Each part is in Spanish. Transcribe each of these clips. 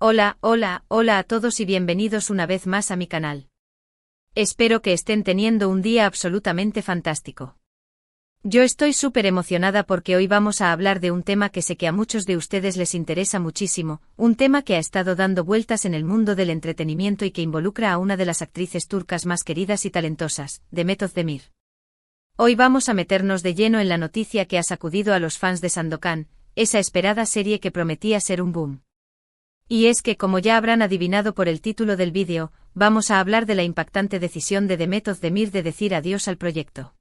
Hola a todos y bienvenidos una vez más a mi canal. Espero que estén teniendo un día absolutamente fantástico. Yo estoy súper emocionada porque hoy vamos a hablar de un tema que sé que a muchos de ustedes les interesa muchísimo, un tema que ha estado dando vueltas en el mundo del entretenimiento y que involucra a una de las actrices turcas más queridas y talentosas, Demet Özdemir. Hoy vamos a meternos de lleno en la noticia que ha sacudido a los fans de Sandokan, esa esperada serie que prometía ser un boom. Y es que, como ya habrán adivinado por el título del vídeo, vamos a hablar de la impactante decisión de Demet Özdemir de decir adiós al proyecto.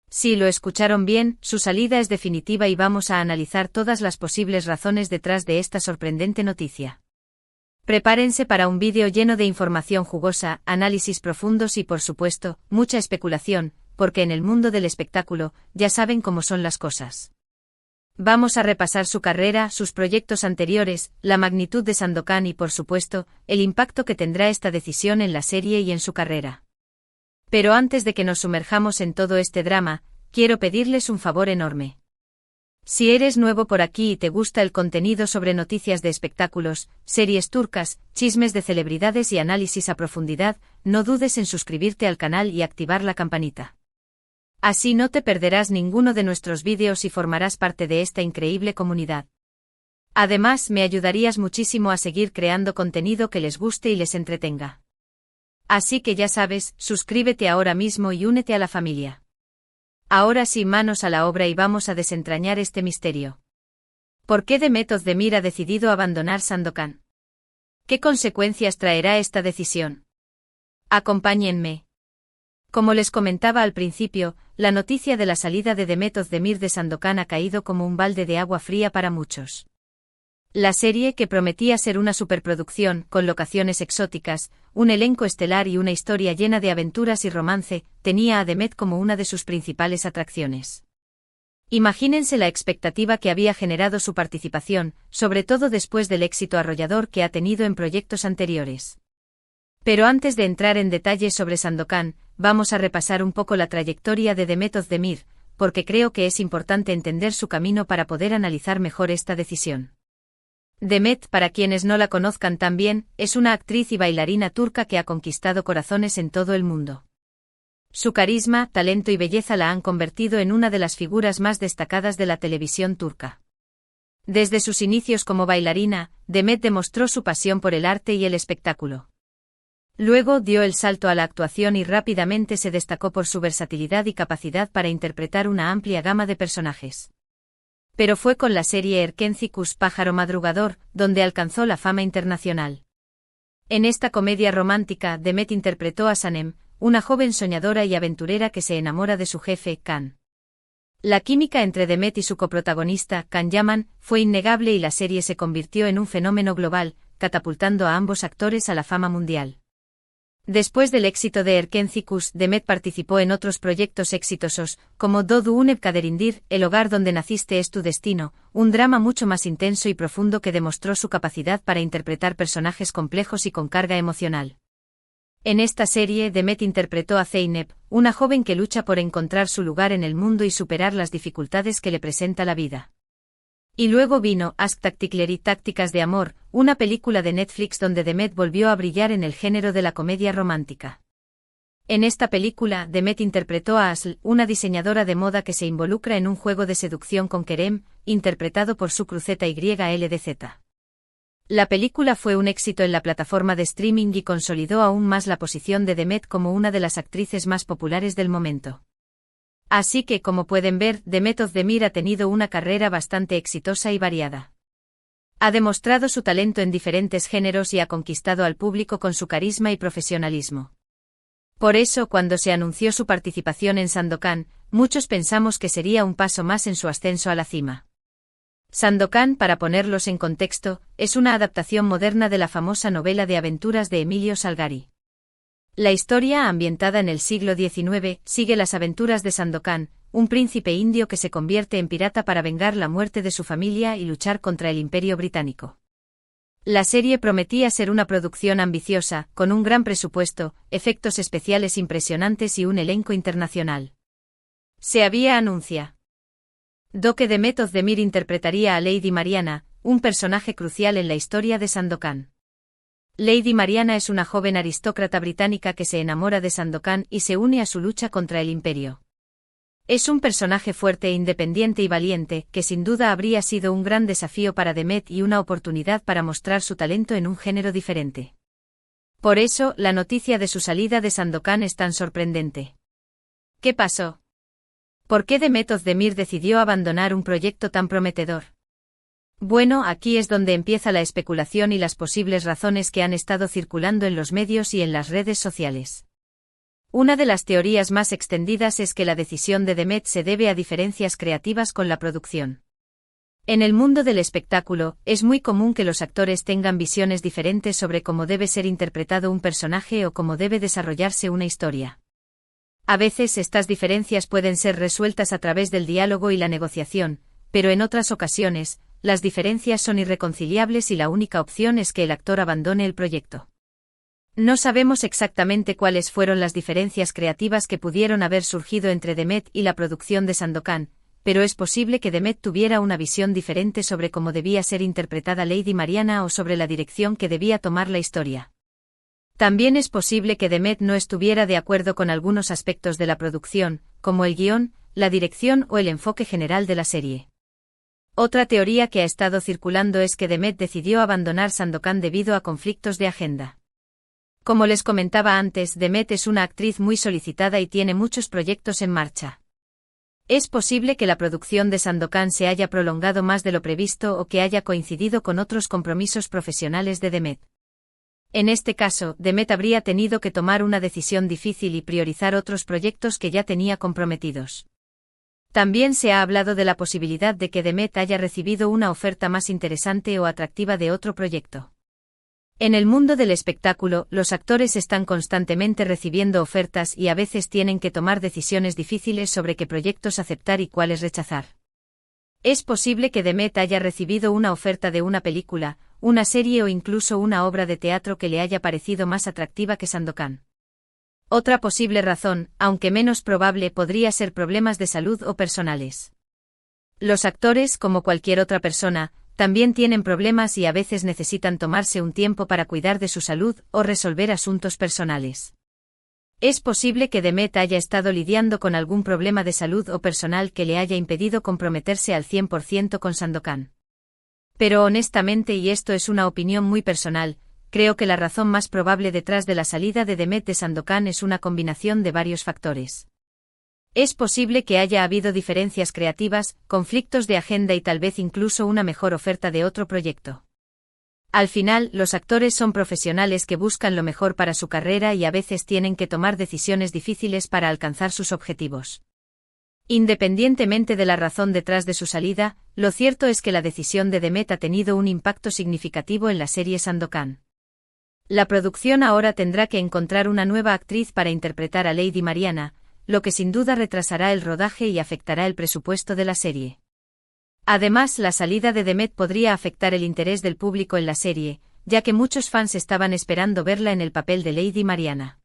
Sí, lo escucharon bien, su salida es definitiva y vamos a analizar todas las posibles razones detrás de esta sorprendente noticia. Prepárense para un vídeo lleno de información jugosa, análisis profundos y, por supuesto, mucha especulación, porque en el mundo del espectáculo, ya saben cómo son las cosas. Vamos a repasar su carrera, sus proyectos anteriores, la magnitud de Sandokan y, por supuesto, el impacto que tendrá esta decisión en la serie y en su carrera. Pero antes de que nos sumerjamos en todo este drama, quiero pedirles un favor enorme. Si eres nuevo por aquí y te gusta el contenido sobre noticias de espectáculos, series turcas, chismes de celebridades y análisis a profundidad, no dudes en suscribirte al canal y activar la campanita. Así no te perderás ninguno de nuestros vídeos y formarás parte de esta increíble comunidad. Además, me ayudarías muchísimo a seguir creando contenido que les guste y les entretenga. Así que ya sabes, suscríbete ahora mismo y únete a la familia. Ahora sí, manos a la obra y vamos a desentrañar este misterio. ¿Por qué Demet Özdemir ha decidido abandonar Sandokan? ¿Qué consecuencias traerá esta decisión? Acompáñenme. Como les comentaba al principio, la noticia de la salida de Demet Özdemir de Sandokan ha caído como un balde de agua fría para muchos. La serie, que prometía ser una superproducción, con locaciones exóticas, un elenco estelar y una historia llena de aventuras y romance, tenía a Demet como una de sus principales atracciones. Imagínense la expectativa que había generado su participación, sobre todo después del éxito arrollador que ha tenido en proyectos anteriores. Pero antes de entrar en detalles sobre Sandokan, vamos a repasar un poco la trayectoria de Demet Özdemir, porque creo que es importante entender su camino para poder analizar mejor esta decisión. Demet, para quienes no la conozcan tan bien, es una actriz y bailarina turca que ha conquistado corazones en todo el mundo. Su carisma, talento y belleza la han convertido en una de las figuras más destacadas de la televisión turca. Desde sus inicios como bailarina, Demet demostró su pasión por el arte y el espectáculo. Luego dio el salto a la actuación y rápidamente se destacó por su versatilidad y capacidad para interpretar una amplia gama de personajes. Pero fue con la serie Erkenci Pájaro Madrugador, donde alcanzó la fama internacional. En esta comedia romántica, Demet interpretó a Sanem, una joven soñadora y aventurera que se enamora de su jefe, Can. La química entre Demet y su coprotagonista, Can Yaman, fue innegable y la serie se convirtió en un fenómeno global, catapultando a ambos actores a la fama mundial. Después del éxito de Erkenci, Demet participó en otros proyectos exitosos, como Doğduğun Ev Kaderindir, El hogar donde naciste es tu destino, un drama mucho más intenso y profundo que demostró su capacidad para interpretar personajes complejos y con carga emocional. En esta serie, Demet interpretó a Zeynep, una joven que lucha por encontrar su lugar en el mundo y superar las dificultades que le presenta la vida. Y luego vino Aşk Taktikleri, Tácticas de Amor, una película de Netflix donde Demet volvió a brillar en el género de la comedia romántica. En esta película, Demet interpretó a Aslı, una diseñadora de moda que se involucra en un juego de seducción con Kerem, interpretado por Şükrü Zyldz. La película fue un éxito en la plataforma de streaming y consolidó aún más la posición de Demet como una de las actrices más populares del momento. Así que, como pueden ver, Demet Özdemir ha tenido una carrera bastante exitosa y variada. Ha demostrado su talento en diferentes géneros y ha conquistado al público con su carisma y profesionalismo. Por eso, cuando se anunció su participación en Sandokan, muchos pensamos que sería un paso más en su ascenso a la cima. Sandokan, para ponerlos en contexto, es una adaptación moderna de la famosa novela de aventuras de Emilio Salgari. La historia, ambientada en el siglo XIX, sigue las aventuras de Sandokan, un príncipe indio que se convierte en pirata para vengar la muerte de su familia y luchar contra el Imperio Británico. La serie prometía ser una producción ambiciosa, con un gran presupuesto, efectos especiales impresionantes y un elenco internacional. Se había anunciado que Demet Özdemir interpretaría a Lady Mariana, un personaje crucial en la historia de Sandokan. Lady Mariana es una joven aristócrata británica que se enamora de Sandokan y se une a su lucha contra el imperio. Es un personaje fuerte, independiente y valiente, que sin duda habría sido un gran desafío para Demet y una oportunidad para mostrar su talento en un género diferente. Por eso, la noticia de su salida de Sandokan es tan sorprendente. ¿Qué pasó? ¿Por qué Demet Özdemir decidió abandonar un proyecto tan prometedor? Bueno, aquí es donde empieza la especulación y las posibles razones que han estado circulando en los medios y en las redes sociales. Una de las teorías más extendidas es que la decisión de Demet se debe a diferencias creativas con la producción. En el mundo del espectáculo, es muy común que los actores tengan visiones diferentes sobre cómo debe ser interpretado un personaje o cómo debe desarrollarse una historia. A veces estas diferencias pueden ser resueltas a través del diálogo y la negociación, pero en otras ocasiones, las diferencias son irreconciliables y la única opción es que el actor abandone el proyecto. No sabemos exactamente cuáles fueron las diferencias creativas que pudieron haber surgido entre Demet y la producción de Sandokan, pero es posible que Demet tuviera una visión diferente sobre cómo debía ser interpretada Lady Mariana o sobre la dirección que debía tomar la historia. También es posible que Demet no estuviera de acuerdo con algunos aspectos de la producción, como el guión, la dirección o el enfoque general de la serie. Otra teoría que ha estado circulando es que Demet decidió abandonar Sandokan debido a conflictos de agenda. Como les comentaba antes, Demet es una actriz muy solicitada y tiene muchos proyectos en marcha. Es posible que la producción de Sandokan se haya prolongado más de lo previsto o que haya coincidido con otros compromisos profesionales de Demet. En este caso, Demet habría tenido que tomar una decisión difícil y priorizar otros proyectos que ya tenía comprometidos. También se ha hablado de la posibilidad de que Demet haya recibido una oferta más interesante o atractiva de otro proyecto. En el mundo del espectáculo, los actores están constantemente recibiendo ofertas y a veces tienen que tomar decisiones difíciles sobre qué proyectos aceptar y cuáles rechazar. Es posible que Demet haya recibido una oferta de una película, una serie o incluso una obra de teatro que le haya parecido más atractiva que Sandokan. Otra posible razón, aunque menos probable, podría ser problemas de salud o personales. Los actores, como cualquier otra persona, también tienen problemas y a veces necesitan tomarse un tiempo para cuidar de su salud o resolver asuntos personales. Es posible que Demet haya estado lidiando con algún problema de salud o personal que le haya impedido comprometerse al 100% con Sandokan. Pero honestamente, y esto es una opinión muy personal, creo que la razón más probable detrás de la salida de Demet de Sandokan es una combinación de varios factores. Es posible que haya habido diferencias creativas, conflictos de agenda y tal vez incluso una mejor oferta de otro proyecto. Al final, los actores son profesionales que buscan lo mejor para su carrera y a veces tienen que tomar decisiones difíciles para alcanzar sus objetivos. Independientemente de la razón detrás de su salida, lo cierto es que la decisión de Demet ha tenido un impacto significativo en la serie Sandokan. La producción ahora tendrá que encontrar una nueva actriz para interpretar a Lady Mariana, lo que sin duda retrasará el rodaje y afectará el presupuesto de la serie. Además, la salida de Demet podría afectar el interés del público en la serie, ya que muchos fans estaban esperando verla en el papel de Lady Mariana.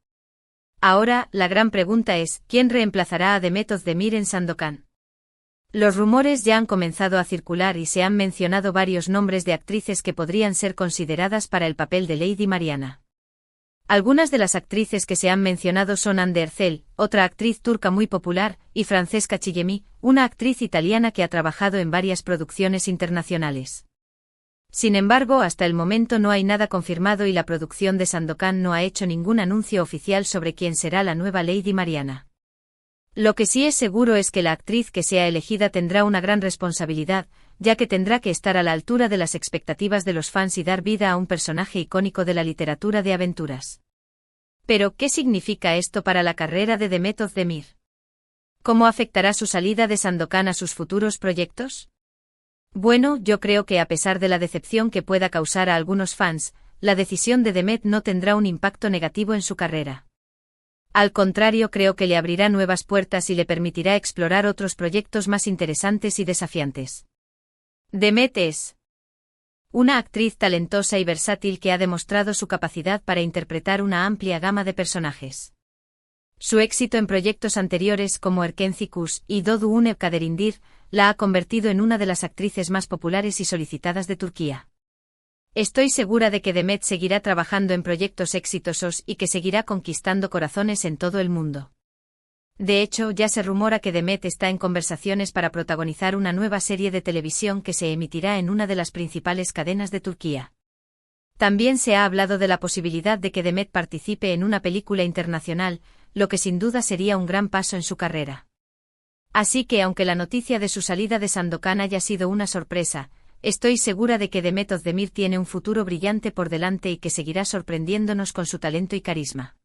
Ahora, la gran pregunta es, ¿quién reemplazará a Demet Özdemir en Sandokan? Los rumores ya han comenzado a circular y se han mencionado varios nombres de actrices que podrían ser consideradas para el papel de Lady Mariana. Algunas de las actrices que se han mencionado son Hande Erçel, otra actriz turca muy popular, y Francesca Chillemi, una actriz italiana que ha trabajado en varias producciones internacionales. Sin embargo, hasta el momento no hay nada confirmado y la producción de Sandokan no ha hecho ningún anuncio oficial sobre quién será la nueva Lady Mariana. Lo que sí es seguro es que la actriz que sea elegida tendrá una gran responsabilidad, ya que tendrá que estar a la altura de las expectativas de los fans y dar vida a un personaje icónico de la literatura de aventuras. Pero, ¿qué significa esto para la carrera de Demet Özdemir? ¿Cómo afectará su salida de Sandokan a sus futuros proyectos? Bueno, yo creo que a pesar de la decepción que pueda causar a algunos fans, la decisión de Demet no tendrá un impacto negativo en su carrera. Al contrario, creo que le abrirá nuevas puertas y le permitirá explorar otros proyectos más interesantes y desafiantes. Demet es una actriz talentosa y versátil que ha demostrado su capacidad para interpretar una amplia gama de personajes. Su éxito en proyectos anteriores como Erkenci Kuş y Doğduğun Ev Kaderindir la ha convertido en una de las actrices más populares y solicitadas de Turquía. Estoy segura de que Demet seguirá trabajando en proyectos exitosos y que seguirá conquistando corazones en todo el mundo. De hecho, ya se rumora que Demet está en conversaciones para protagonizar una nueva serie de televisión que se emitirá en una de las principales cadenas de Turquía. También se ha hablado de la posibilidad de que Demet participe en una película internacional, lo que sin duda sería un gran paso en su carrera. Así que aunque la noticia de su salida de Sandokan haya sido una sorpresa, estoy segura de que Demet Özdemir tiene un futuro brillante por delante y que seguirá sorprendiéndonos con su talento y carisma.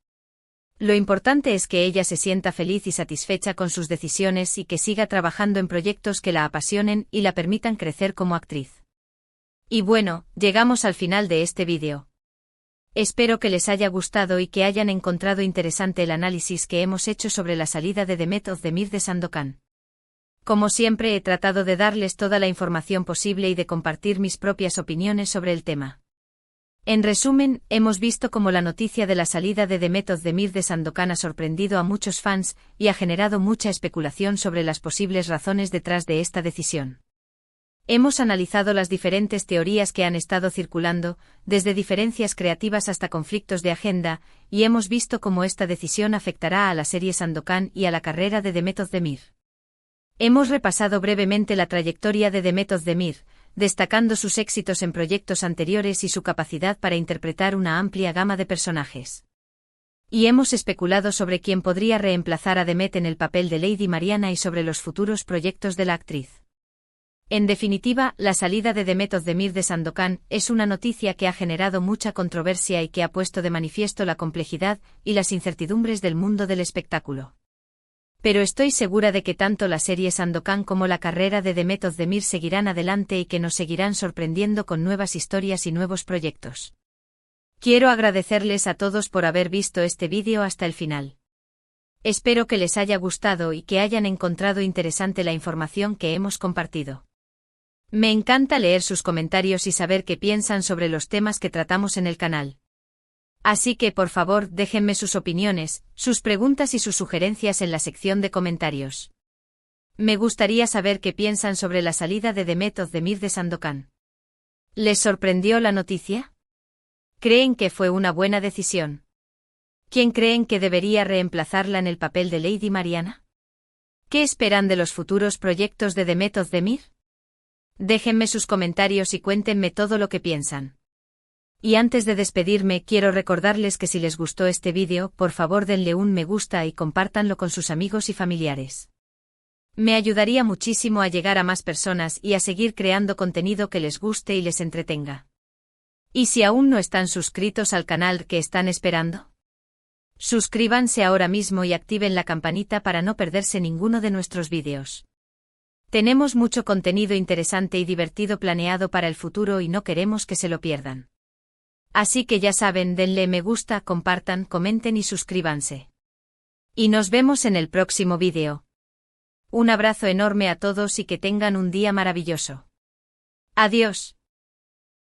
Lo importante es que ella se sienta feliz y satisfecha con sus decisiones y que siga trabajando en proyectos que la apasionen y la permitan crecer como actriz. Y bueno, llegamos al final de este vídeo. Espero que les haya gustado y que hayan encontrado interesante el análisis que hemos hecho sobre la salida de Demet Özdemir de Sandokan. Como siempre he tratado de darles toda la información posible y de compartir mis propias opiniones sobre el tema. En resumen, hemos visto cómo la noticia de la salida de Demet Özdemir de Sandokan ha sorprendido a muchos fans y ha generado mucha especulación sobre las posibles razones detrás de esta decisión. Hemos analizado las diferentes teorías que han estado circulando, desde diferencias creativas hasta conflictos de agenda, y hemos visto cómo esta decisión afectará a la serie Sandokan y a la carrera de Demet Özdemir. Hemos repasado brevemente la trayectoria de Demet Özdemir, destacando sus éxitos en proyectos anteriores y su capacidad para interpretar una amplia gama de personajes. Y hemos especulado sobre quién podría reemplazar a Demet en el papel de Lady Mariana y sobre los futuros proyectos de la actriz. En definitiva, la salida de Demet Özdemir de Sandokan es una noticia que ha generado mucha controversia y que ha puesto de manifiesto la complejidad y las incertidumbres del mundo del espectáculo. Pero estoy segura de que tanto la serie Sandokan como la carrera de Demet Özdemir seguirán adelante y que nos seguirán sorprendiendo con nuevas historias y nuevos proyectos. Quiero agradecerles a todos por haber visto este vídeo hasta el final. Espero que les haya gustado y que hayan encontrado interesante la información que hemos compartido. Me encanta leer sus comentarios y saber qué piensan sobre los temas que tratamos en el canal. Así que por favor déjenme sus opiniones, sus preguntas y sus sugerencias en la sección de comentarios. Me gustaría saber qué piensan sobre la salida de Demet Özdemir de Sandokan. ¿Les sorprendió la noticia? ¿Creen que fue una buena decisión? ¿Quién creen que debería reemplazarla en el papel de Lady Mariana? ¿Qué esperan de los futuros proyectos de Demet Özdemir? Déjenme sus comentarios y cuéntenme todo lo que piensan. Y antes de despedirme quiero recordarles que si les gustó este vídeo, por favor denle un me gusta y compártanlo con sus amigos y familiares. Me ayudaría muchísimo a llegar a más personas y a seguir creando contenido que les guste y les entretenga. Y si aún no están suscritos al canal, ¿qué están esperando? Suscríbanse ahora mismo y activen la campanita para no perderse ninguno de nuestros vídeos. Tenemos mucho contenido interesante y divertido planeado para el futuro y no queremos que se lo pierdan. Así que ya saben, denle me gusta, compartan, comenten y suscríbanse. Y nos vemos en el próximo vídeo. Un abrazo enorme a todos y que tengan un día maravilloso. Adiós.